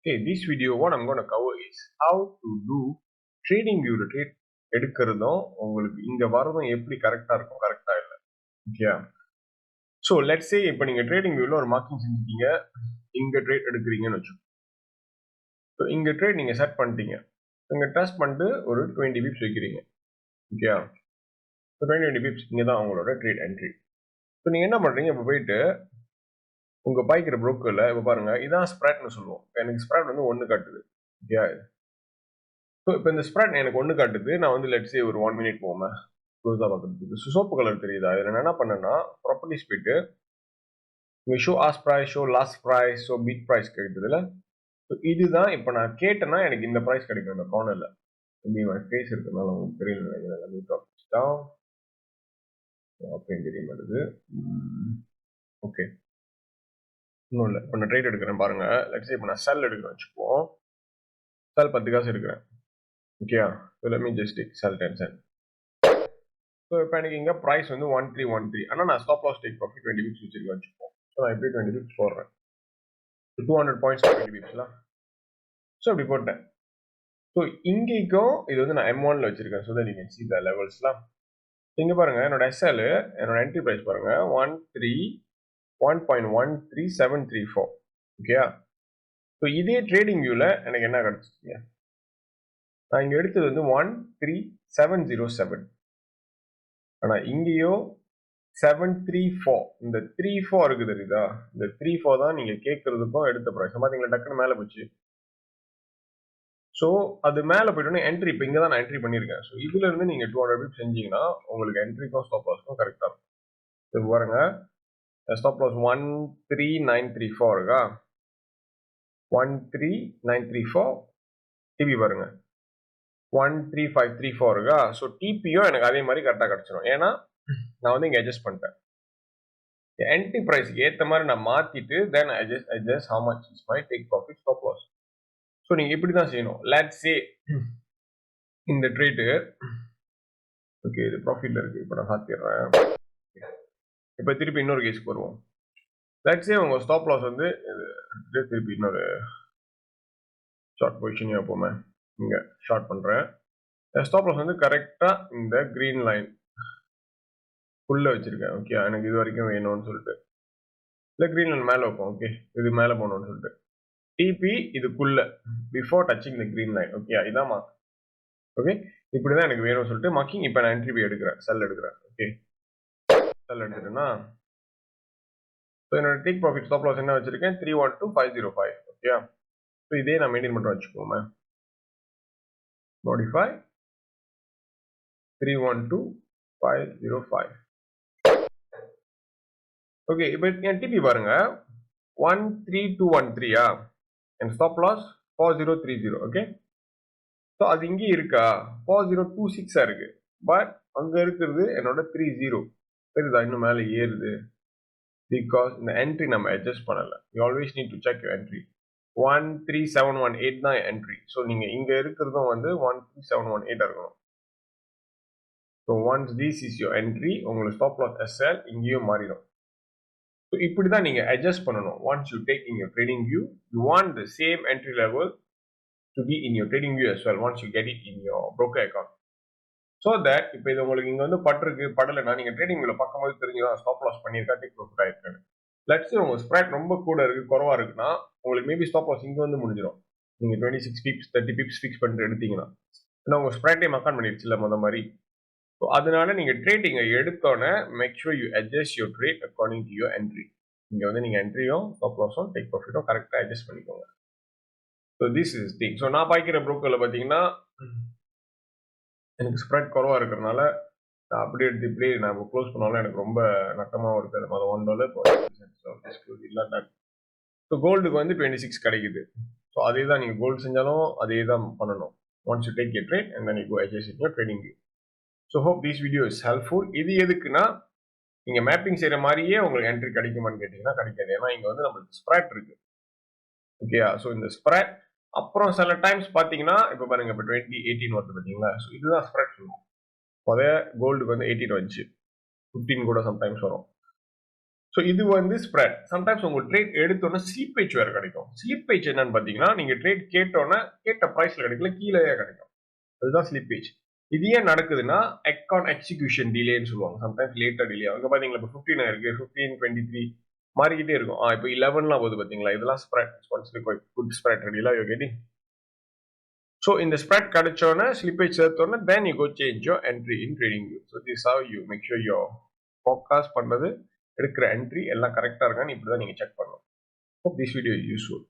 Okay, this video what I'm going to cover is how to do trading view trade எடுக்கிறதும் உங்களுக்கு இங்க வரதும் எப்படி கரெக்டா இருக்கும் கரெக்டா இல்லை. ஓகே, ஸோ லெட்ஸ் சே இப்போ நீங்க ட்ரேடிங் வியூல ஒரு மார்க்கிங் செஞ்சுட்டீங்க, இங்க ட்ரேட் எடுக்கிறீங்கன்னு வச்சுக்கோங்க. ஸோ இங்க ட்ரேட் நீங்க செட் பண்ணிட்டீங்க, இங்க ட்ரஸ்ட் பண்ணிட்டு ஒரு 20 பிப்ஸ் வைக்கிறீங்க. ஓகே, ஸோ 20 பிப்ஸ் இங்க தான் உங்களோட ட்ரேட் என்ட்ரி. ஸோ நீங்க என்ன பண்றீங்க, இப்போ போயிட்டு உங்க பாய்க்கிற ப்ரோக்கர்ல இப்போ பாருங்க, இதான் ஸ்ப்ரெட்னு சொல்லுவோம். எனக்கு ஸ்ப்ரெட் வந்து 1 காட்டுது. ஓகே, ஸோ இப்போ இந்த ஸ்ப்ரெட் எனக்கு 1 காட்டுது. நான் வந்து லெட்ஸ் சே ஒரு 1 மினிட் போவேன் க்ளோஸாக பார்க்குறதுக்கு. சோப்பு கலர் தெரியுதா? இதில் நான் என்ன பண்ணேன்னா ப்ராப்பர்ட்டிஸ் போயிட்டு இங்கே show ask price, show last price, show bid price கிடைக்குதுல்ல. ஸோ இதுதான் இப்போ நான் கேட்டேன்னா எனக்கு இந்த ப்ரைஸ் கிடைக்கும் இந்த கார்னரில். இப்படி ஃபேஸ் இருக்கிறதுனால உங்களுக்கு தெரியல நினைக்கிறேன். அப்படின்னு தெரிய மாட்டேது. ஓகே, இன்னும் இல்லை. இப்போ நான் ட்ரேட் எடுக்கிறேன் பாருங்க. லெட்ஸ் சே இப்போ நான் செல் எடுக்கிறேன் வச்சுக்குவோம். செல் 10 காசு எடுக்கிறேன். Okay, so let me just take sell 10 cent. So இப்போ எனக்கு இங்கே ப்ரைஸ் வந்து 1313. ஆனால் நான் stop loss take profit 20 pips வச்சிருக்கேன் வச்சுப்போம். ஸோ நான் எப்படி 20 பிப்ஸ் போடுறேன், 200 பாயிண்ட்ஸ் 20 பிப்ஸ்லாம். ஸோ அப்படி போட்டேன். ஸோ இங்கேக்கும் இது வந்து நான் M1ல வச்சிருக்கேன். So that you can see the levelsலாம். இங்கே பாருங்க, என்னோட SL என்னோட என்ட்ரி ப்ரைஸ் பாருங்க 1.13734. ஓகே, ஸோ இதே ட்ரேடிங் வியூவில் எனக்கு என்ன கிடைச்சிருக்கீங்க, நான் இங்கே எடுத்தது வந்து 13707. ஆனா இங்கேயோ 734. இந்த 34 இருக்குது தெரியுதா? இந்த 34 தான் நீங்க கேட்கறதுக்கும் எடுத்த ப்ரைஸ். பாத்தீங்களா, டக்குன்னு மேல போச்சு. ஸோ அது மேல போயிட்டோன்னே என்ட்ரி இப்போ இங்கே தான் நான் என்ட்ரி பண்ணியிருக்கேன். ஸோ இதுல இருந்து நீங்க 200 பிப்ஸ் செஞ்சீங்கன்னா உங்களுக்கு என்ட்ரிக்கும் ஸ்டாப் லாஸ்க்கும் கரெக்டா இருக்கும். இப்போ பாருங்க, ஸ்டாப் லாஸ் 13934 இருக்கா, 13934. டிபி பாருங்க 13534 இருக்கா. ஸோ டிபியும் எனக்கு அதே மாதிரி கரெக்டாக கிடைச்சிடும். ஏன்னா நான் வந்து இங்க அட்ஜஸ்ட் பண்ணிட்டேன். என்ட்ரி பிரைஸ்க்கு ஏற்ற மாதிரி நான் மாத்திட்டு தென் adjust how much is my take profit stop loss. So நீங்க இப்படி தான் செய்யணும். லெட்ஸ் சே இந்த ட்ரேட்டு ஓகே, இது ப்ராஃபிட்ல இருக்கு. இப்போ நான் காத்திடுறேன். இப்போ திருப்பி இன்னொரு கேஸ்க்கு வருவோம். லெட்ஸ் சே உங்க ஸ்டாப் லாஸ் வந்து திருப்பி இன்னொரு ஷார்ட் பொசிஷன் எப்போவுமே இங்க ஷார்ட் பண்றேன். ஸ்டாப் லாஸ் வந்து கரெக்டா இந்த கிரீன் லைன் உள்ள வச்சிருக்கேன். ஓகே, எனக்கு இது வரைக்கும் வேணும்னு சொல்லிட்டு இல்லை கிரீன் லைன் மேலே வைப்போம். ஓகே, இது மேலே போகணும்னு சொல்லிட்டு டிபி இதுக்குள்ள பிஃபோர் டச்சிங் தி கிரீன் லைன். ஓகே, இதான் மார்க். ஓகே, இப்படிதான் எனக்கு வேணும்னு சொல்லிட்டு மார்க்கிங். இப்போ நான் என்ட்ரி எடுக்கிறேன், செல் எடுக்கிறேன். ஓகே, செல் எடுத்துட்டேன்னா ஸோ என்னோட டேக் ப்ராஃபிட் ஸ்டாப் லாஸ் என்ன வச்சிருக்கேன் 312505. ஓகே, ஸோ இதே நான் மெயின்டைன் பண்ணுறேன் வச்சுக்கோமே. மாடிஃபை 312505. ஓகே, இப்போ என் டிபி பாருங்க 13213. and stop loss 4030. Okay, so அது இங்கே இருக்கா 4026 இருக்கு. பட் அங்க இருக்கிறது என்னோட 30 தெரியுதா, இன்னும் மேலே ஏறுது. பிகாஸ் இந்த என்ட்ரி நம்ம அட்ஜஸ்ட் பண்ணல. You always need to check you entry. 13718 தான் என்ட்ரி. ஸோ நீங்க இங்க இருக்கிறதும் வந்து 13718 இருக்கணும். So once this is your entry, உங்களுக்கு ஸ்டாப் லாஸ் SL இங்கேயும் மாறிடும். So இப்படி தான் நீங்க அட்ஜஸ்ட் பண்ணணும். Once you take in your trading view, you want the same entry level to be in your trading view as well once you get it in your broker account. So that இப்போ இது உங்களுக்கு இங்க வந்து பட்டிருக்கு படலைன்னா நீங்க trading வியூல பார்க்கும்போது தெரிஞ்சுக்கலாம் stop loss பண்ணியிருக்கா டேக் ப்ராஃபிட் ஆயிருக்கான்னு. லெட்ஸ் சே உங்க ஸ்ப்ரெட் ரொம்ப கூட இருக்கு, குறவா இருக்குன்னா உங்களுக்கு மேபி ஸ்டாப் லாஸ் இங்க வந்து முடிஞ்சிடும். நீங்க 26 பிப்ஸ் 30 பிப்ஸ் ஃபிக்ஸ் பண்ணிட்டு எடுத்தீங்கன்னா ஏன்னா உங்க ஸ்ப்ரெட்டே மக்கான் பண்ணிடுச்சு இல்லை முத மாதிரி. ஸோ அதனால நீங்க ட்ரேடிங்கை எடுத்தோன்னே make sure you adjust your trade according to your entry. இங்க வந்து நீங்க என்ட்ரியும் ஸ்டாப் லாஸும் டேக் ப்ராஃபிட்டும் கரெக்டாக அட்ஜஸ்ட் பண்ணிக்கோங்க. So this is thing. So நான் பாய்க்கிற ப்ரோக்கர்ல பார்த்தீங்கன்னா எனக்கு ஸ்ப்ரெட் குறவா இருக்கிறதுனால நான் அப்படியே எடுத்து இப்படியே நான் க்ளோஸ் பண்ணாலும் எனக்கு ரொம்ப நட்டமாக இருக்குது. அது $1 இல்லாட்டா. ஸோ கோல்டுக்கு வந்து 26 கிடைக்குது. ஸோ அதே தான் நீங்கள் கோல்டு செஞ்சாலும் அதே தான் பண்ணணும். Once you take a trade and then you go adjust in your trading view. So hope this video is helpful. இது எதுக்குன்னா நீங்க மேப்பிங் செய்யற மாதிரியே உங்களுக்கு என்ட்ரி கிடைக்குமான்னு கேட்டீங்கன்னா கிடைக்காது. ஏன்னா இங்க வந்து நம்மளுக்கு ஸ்ப்ரெட் இருக்கு. ஓகேயா, ஸோ இந்த ஸ்ப்ரெட் அப்புறம் சில டைம்ஸ் பார்த்தீங்கன்னா இப்போ பாருங்க, இப்போ 2018 வருது பார்த்தீங்களா. ஸோ இதுதான் ஸ்ப்ரெட் சொல்லுவோம். முதல்ல கோல்டுக்கு வந்து 18 வந்துச்சு, 15 கூட சம்டைம்ஸ் வரும். ஸோ இது வந்து ஸ்ப்ரெட். சம்டைம்ஸ் உங்க ட்ரேட் எடுத்தோன்னே ஸ்லிப்பேஜ் வேற கிடைக்கும். ஸ்லிப்பேஜ் என்னன்னு பார்த்தீங்கன்னா, நீங்க ட்ரேட் கேட்டோன்னே கேட்ட ப்ரைஸ்ல கிடைக்கல, கீழேயே கிடைக்கும். அதுதான் ஸ்லிப்பேஜ். இது ஏன் நடக்குதுன்னா, அக்கவுண்ட் எக்ஸிகியூஷன் டிலேன்னு சொல்லுவாங்க. சம்டைம்ஸ் லேட்டா டிலே ஆகும். இங்க பார்த்தீங்களா, இப்போ 15 இருக்கு, 15, 23 மாறிக்கிட்டே இருக்கும். இப்போ 11லாம் போகுது பார்த்தீங்களா, இதெல்லாம் ஸ்ப்ரெட். ஒன்ஸ் குட் ஸ்ப்ரெட் ரெடிலாம் யூ கெட்டிங். ஸோ இந்த ஸ்ப்ரெட் கிடைச்சோன்னே ஸ்லிப்பேஜ் சேர்த்தோன்னே then you go change your entry in trading view. So this how you make sure your forecast பண்ணது எடுக்கிற என்ட்ரி எல்லாம் கரெக்டாக இருக்கான்னு இப்படி தான் நீங்கள் செக் பண்ணணும். Hope this video is useful.